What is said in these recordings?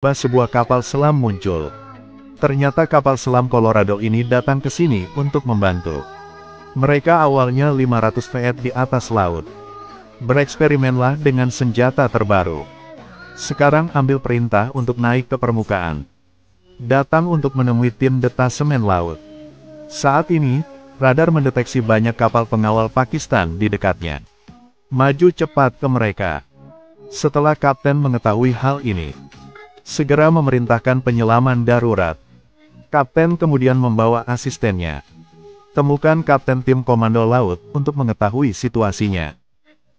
sebuah kapal selam muncul. Ternyata kapal selam Colorado ini datang ke sini untuk membantu. Mereka awalnya 500 feet di atas laut. Bereksperimenlah dengan senjata terbaru. Sekarang ambil perintah untuk naik ke permukaan. Datang untuk menemui tim detasemen laut. Saat ini, radar mendeteksi banyak kapal pengawal Pakistan di dekatnya. Maju cepat ke mereka. Setelah kapten mengetahui hal ini, segera memerintahkan penyelaman darurat. Kapten kemudian membawa asistennya. Temukan kapten tim komando laut untuk mengetahui situasinya.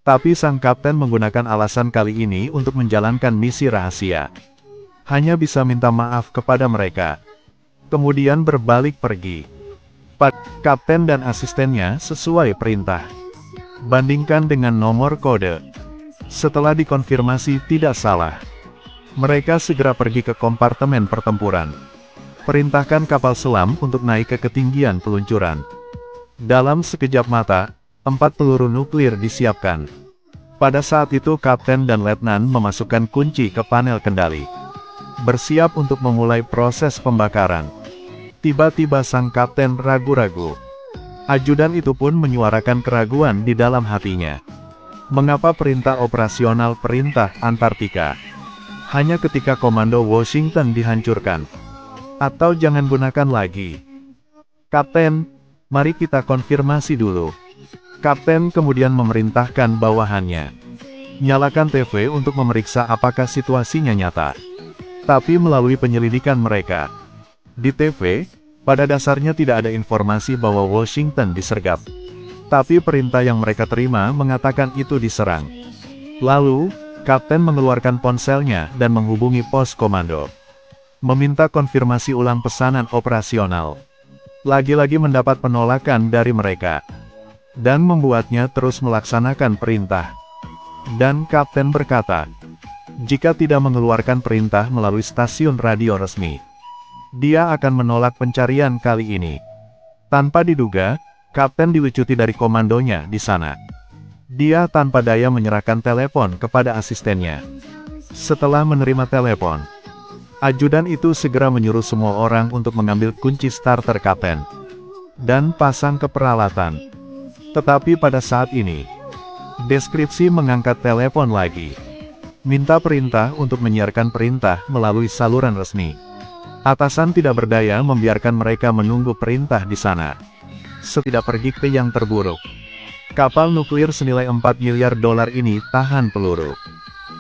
Tapi sang kapten menggunakan alasan kali ini untuk menjalankan misi rahasia. Hanya bisa minta maaf kepada mereka. Kemudian berbalik pergi. Kapten dan asistennya sesuai perintah. Bandingkan dengan nomor kode. Setelah dikonfirmasi tidak salah, mereka segera pergi ke kompartemen pertempuran. Perintahkan kapal selam untuk naik ke ketinggian peluncuran. Dalam sekejap mata, 4 peluru nuklir disiapkan. Pada saat itu kapten dan letnan memasukkan kunci ke panel kendali. Bersiap untuk memulai proses pembakaran. Tiba-tiba sang kapten ragu-ragu. Ajudan itu pun menyuarakan keraguan di dalam hatinya. Mengapa perintah operasional perintah Antartika? Hanya ketika komando Washington dihancurkan. Atau jangan gunakan lagi. Kapten, mari kita konfirmasi dulu. Kapten kemudian memerintahkan bawahannya. Nyalakan TV untuk memeriksa apakah situasinya nyata. Tapi melalui penyelidikan mereka. Di TV, pada dasarnya tidak ada informasi bahwa Washington disergap. Tapi perintah yang mereka terima mengatakan itu diserang. Lalu, kapten mengeluarkan ponselnya dan menghubungi pos komando. Meminta konfirmasi ulang pesanan operasional. Lagi-lagi mendapat penolakan dari mereka. Dan membuatnya terus melaksanakan perintah. Dan kapten berkata, jika tidak mengeluarkan perintah melalui stasiun radio resmi, dia akan menolak pencarian kali ini. Tanpa diduga, kapten dilucuti dari komandonya di sana. Dia tanpa daya menyerahkan telepon kepada asistennya. Setelah menerima telepon, ajudan itu segera menyuruh semua orang untuk mengambil kunci starter kapten dan pasang ke peralatan. Tetapi pada saat ini, deskripsi mengangkat telepon lagi. Minta perintah untuk menyiarkan perintah melalui saluran resmi. Atasan tidak berdaya membiarkan mereka menunggu perintah di sana. Tidak pergi ke yang terburuk. Kapal nuklir senilai 4 miliar dolar ini tahan peluru.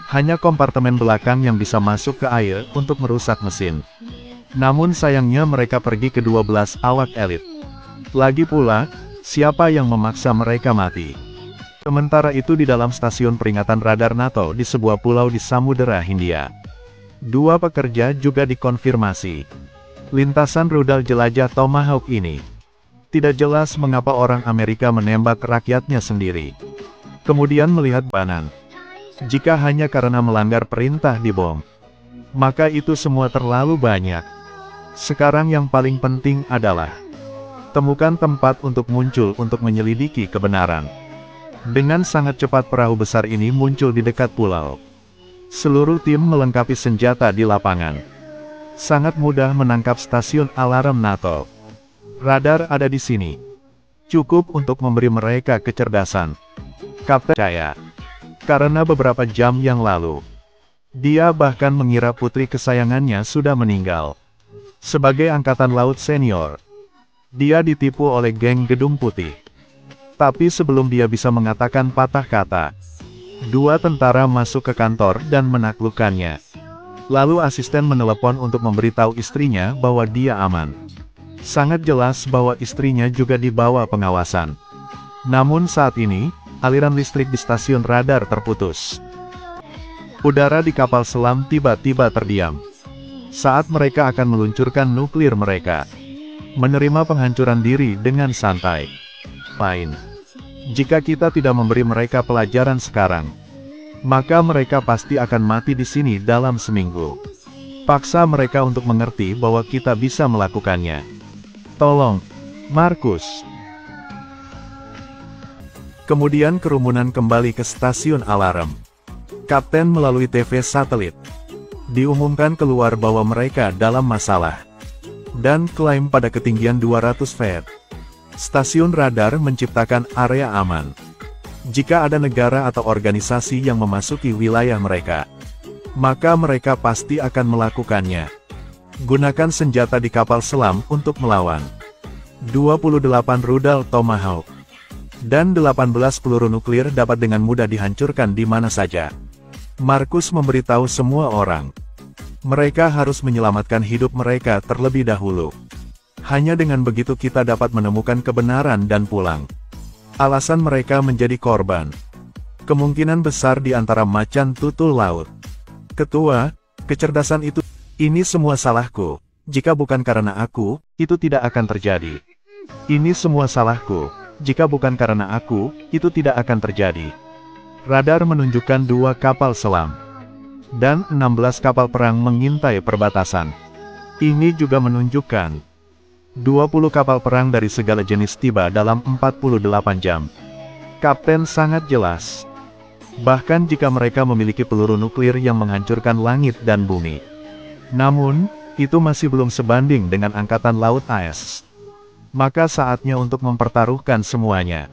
Hanya kompartemen belakang yang bisa masuk ke air untuk merusak mesin. Namun sayangnya mereka pergi ke 12 awak elit. Lagi pula, siapa yang memaksa mereka mati? Sementara itu di dalam stasiun peringatan radar NATO di sebuah pulau di Samudera Hindia. 2 pekerja juga dikonfirmasi. Lintasan rudal jelajah Tomahawk ini. Tidak jelas mengapa orang Amerika menembak rakyatnya sendiri. Kemudian melihat banan. Jika hanya karena melanggar perintah dibom, maka itu semua terlalu banyak. Sekarang yang paling penting adalah temukan tempat untuk muncul untuk menyelidiki kebenaran. Dengan sangat cepat perahu besar ini muncul di dekat pulau. Seluruh tim melengkapi senjata di lapangan. Sangat mudah menangkap stasiun alarm NATO. Radar ada di sini. Cukup untuk memberi mereka kecerdasan. Kapten percaya. Karena beberapa jam yang lalu, dia bahkan mengira putri kesayangannya sudah meninggal. Sebagai angkatan laut senior, dia ditipu oleh geng Gedung Putih. Tapi sebelum dia bisa mengatakan patah kata, 2 tentara masuk ke kantor dan menaklukkannya. Lalu asisten menelepon untuk memberitahu istrinya bahwa dia aman. Sangat jelas bahwa istrinya juga dibawa pengawasan. Namun saat ini, aliran listrik di stasiun radar terputus. Udara di kapal selam tiba-tiba terdiam. Saat mereka akan meluncurkan nuklir mereka. Menerima penghancuran diri dengan santai. Jika kita tidak memberi mereka pelajaran sekarang, maka mereka pasti akan mati di sini dalam seminggu. Paksa mereka untuk mengerti bahwa kita bisa melakukannya. Tolong, Markus. Kemudian kerumunan kembali ke stasiun alarm. Kapten melalui TV satelit. Diumumkan keluar bahwa mereka dalam masalah. Dan klaim pada ketinggian 200 feet. Stasiun radar menciptakan area aman. Jika ada negara atau organisasi yang memasuki wilayah mereka, maka mereka pasti akan melakukannya. Gunakan senjata di kapal selam untuk melawan. 28 rudal Tomahawk dan 18 peluru nuklir dapat dengan mudah dihancurkan di mana saja. Markus memberitahu semua orang. Mereka harus menyelamatkan hidup mereka terlebih dahulu. Hanya dengan begitu kita dapat menemukan kebenaran dan pulang. Alasan mereka menjadi korban. Kemungkinan besar di antara macan tutul laut. Ketua, kecerdasan itu, ini semua salahku. Jika bukan karena aku, itu tidak akan terjadi. Ini semua salahku. Jika bukan karena aku, itu tidak akan terjadi. Radar menunjukkan 2 kapal selam. Dan 16 kapal perang mengintai perbatasan. Ini juga menunjukkan 20 kapal perang dari segala jenis tiba dalam 48 jam. Kapten sangat jelas. Bahkan jika mereka memiliki peluru nuklir yang menghancurkan langit dan bumi. Namun, itu masih belum sebanding dengan Angkatan Laut AS. Maka saatnya untuk mempertaruhkan semuanya.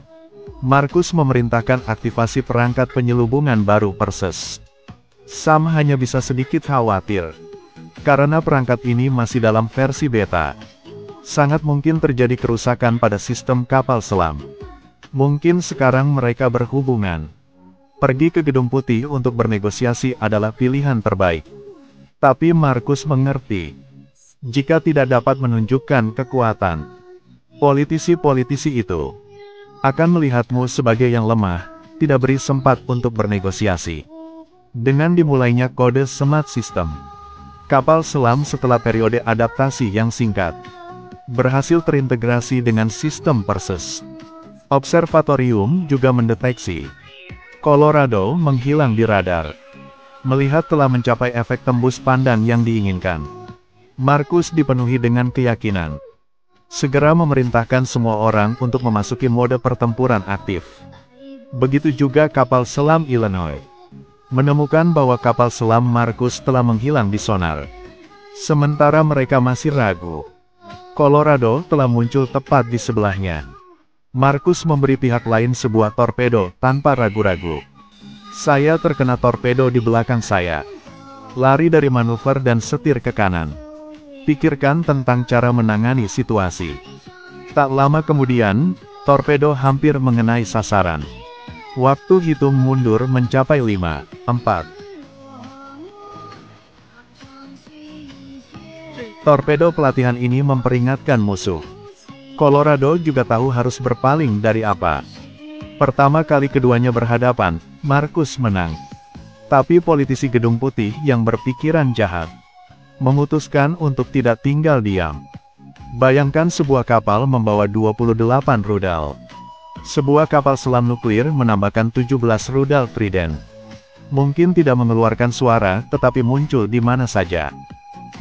Markus memerintahkan aktivasi perangkat penyelubungan baru Perseus. Sam hanya bisa sedikit khawatir. Karena perangkat ini masih dalam versi beta. Sangat mungkin terjadi kerusakan pada sistem kapal selam. Mungkin sekarang mereka berhubungan. Pergi ke Gedung Putih untuk bernegosiasi adalah pilihan terbaik. Tapi Markus mengerti. Jika tidak dapat menunjukkan kekuatan, politisi-politisi itu akan melihatmu sebagai yang lemah, tidak beri sempat untuk bernegosiasi. Dengan dimulainya kode Smart System, kapal selam setelah periode adaptasi yang singkat, berhasil terintegrasi dengan sistem Perseus. Observatorium juga mendeteksi Colorado menghilang di radar. Melihat telah mencapai efek tembus pandang yang diinginkan, Markus dipenuhi dengan keyakinan. Segera memerintahkan semua orang untuk memasuki mode pertempuran aktif. Begitu juga kapal selam Illinois. Menemukan bahwa kapal selam Markus telah menghilang di sonar. Sementara mereka masih ragu, Colorado telah muncul tepat di sebelahnya. Markus memberi pihak lain sebuah torpedo tanpa ragu-ragu. Saya terkena torpedo di belakang saya. Lari dari manuver dan setir ke kanan. Pikirkan tentang cara menangani situasi. Tak lama kemudian, torpedo hampir mengenai sasaran. Waktu hitung mundur mencapai 5, 4. Torpedo pelatihan ini memperingatkan musuh. Colorado juga tahu harus berpaling dari apa. Pertama kali keduanya berhadapan, Markus menang. Tapi politisi Gedung Putih yang berpikiran jahat memutuskan untuk tidak tinggal diam. Bayangkan sebuah kapal membawa 28 rudal. Sebuah kapal selam nuklir menambahkan 17 rudal Trident. Mungkin tidak mengeluarkan suara, tetapi muncul di mana saja.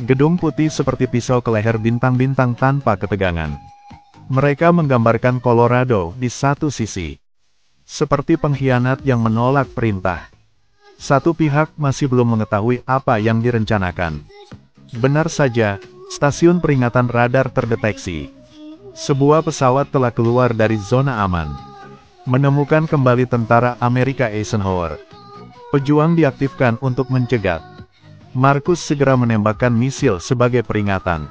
Gedung Putih seperti pisau ke leher bintang-bintang tanpa ketegangan. Mereka menggambarkan Colorado di satu sisi seperti pengkhianat yang menolak perintah. Satu pihak masih belum mengetahui apa yang direncanakan. Benar saja, stasiun peringatan radar terdeteksi. Sebuah pesawat telah keluar dari zona aman. Menemukan kembali tentara Amerika Eisenhower. Pejuang diaktifkan untuk mencegat. Markus segera menembakkan misil sebagai peringatan.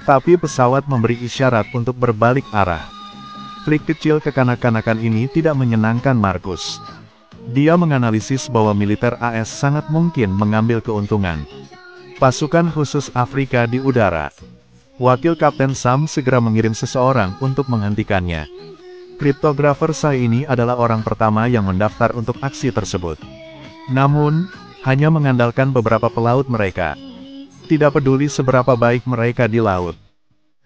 Tapi pesawat memberi isyarat untuk berbalik arah. Klik kecil kekanak-kanakan ini tidak menyenangkan Markus. Dia menganalisis bahwa militer AS sangat mungkin mengambil keuntungan. Pasukan khusus Afrika di udara. Wakil Kapten Sam segera mengirim seseorang untuk menghentikannya. Kriptografer saya ini adalah orang pertama yang mendaftar untuk aksi tersebut. Namun, hanya mengandalkan beberapa pelaut mereka. Tidak peduli seberapa baik mereka di laut.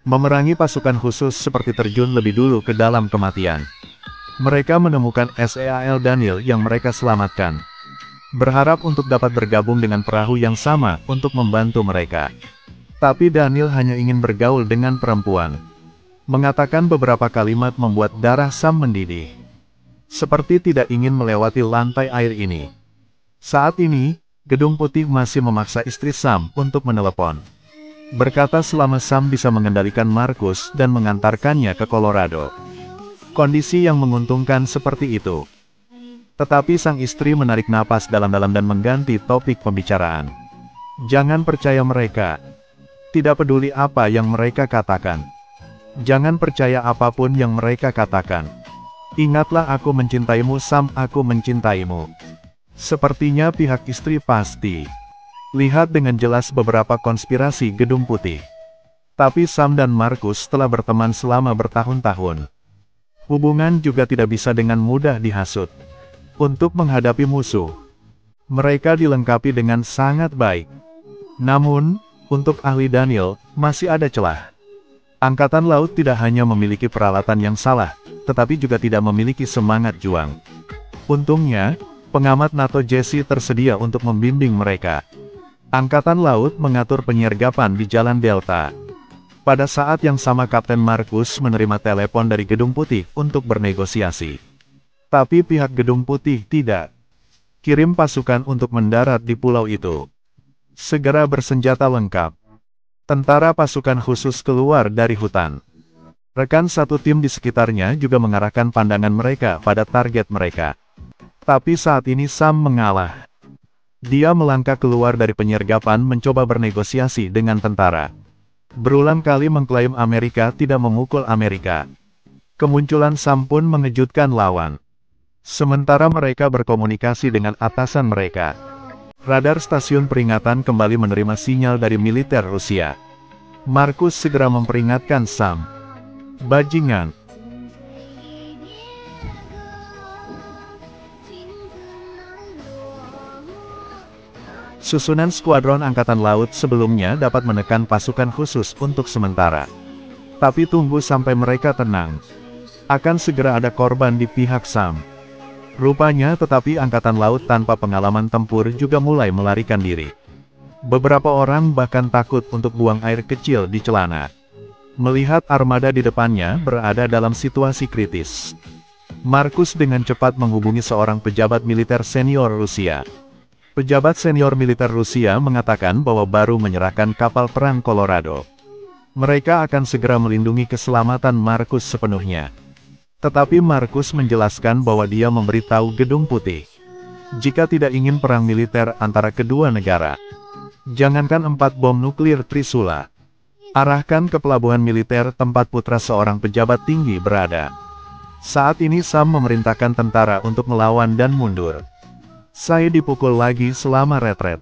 Memerangi pasukan khusus seperti terjun lebih dulu ke dalam kematian. Mereka menemukan SEAL Daniel yang mereka selamatkan. Berharap untuk dapat bergabung dengan perahu yang sama untuk membantu mereka. Tapi Daniel hanya ingin bergaul dengan perempuan. Mengatakan beberapa kalimat membuat darah Sam mendidih. Seperti tidak ingin melewati lantai air ini. Saat ini, Gedung Putih masih memaksa istri Sam untuk menelepon. Berkata selama Sam bisa mengendalikan Marcus dan mengantarkannya ke Colorado. Kondisi yang menguntungkan seperti itu. Tetapi sang istri menarik napas dalam-dalam dan mengganti topik pembicaraan. Jangan percaya mereka. Tidak peduli apa yang mereka katakan. Jangan percaya apapun yang mereka katakan. Ingatlah aku mencintaimu Sam, aku mencintaimu. Sepertinya pihak istri pasti lihat dengan jelas beberapa konspirasi Gedung Putih. Tapi Sam dan Marcus telah berteman selama bertahun-tahun. Hubungan juga tidak bisa dengan mudah dihasut. Untuk menghadapi musuh, mereka dilengkapi dengan sangat baik. Namun, untuk ahli Daniel, masih ada celah. Angkatan Laut tidak hanya memiliki peralatan yang salah, tetapi juga tidak memiliki semangat juang. Untungnya, pengamat NATO Jesse tersedia untuk membimbing mereka. Angkatan Laut mengatur penyergapan di Jalan Delta. Pada saat yang sama Kapten Marcus menerima telepon dari Gedung Putih untuk bernegosiasi. Tapi pihak Gedung Putih tidak kirim pasukan untuk mendarat di pulau itu. Segera bersenjata lengkap. Tentara pasukan khusus keluar dari hutan. Rekan satu tim di sekitarnya juga mengarahkan pandangan mereka pada target mereka. Tapi saat ini Sam mengalah. Dia melangkah keluar dari penyergapan mencoba bernegosiasi dengan tentara. Berulang kali mengklaim Amerika tidak memukul Amerika. Kemunculan Sam pun mengejutkan lawan. Sementara mereka berkomunikasi dengan atasan mereka. Radar stasiun peringatan kembali menerima sinyal dari militer Rusia. Marcus segera memperingatkan Sam. Bajingan. Susunan skuadron Angkatan Laut sebelumnya dapat menekan pasukan khusus untuk sementara. Tapi tunggu sampai mereka tenang. Akan segera ada korban di pihak Sam. Rupanya tetapi Angkatan Laut tanpa pengalaman tempur juga mulai melarikan diri. Beberapa orang bahkan takut untuk buang air kecil di celana. Melihat armada di depannya berada dalam situasi kritis. Marcus dengan cepat menghubungi seorang pejabat militer senior Rusia. Pejabat senior militer Rusia mengatakan bahwa baru menyerahkan kapal perang Colorado. Mereka akan segera melindungi keselamatan Marcus sepenuhnya. Tetapi Marcus menjelaskan bahwa dia memberitahu Gedung Putih. Jika tidak ingin perang militer antara kedua negara, jangankan 4 bom nuklir Trisula, arahkan ke pelabuhan militer tempat putra seorang pejabat tinggi berada. Saat ini Sam memerintahkan tentara untuk melawan dan mundur. Saya dipukul lagi selama retret.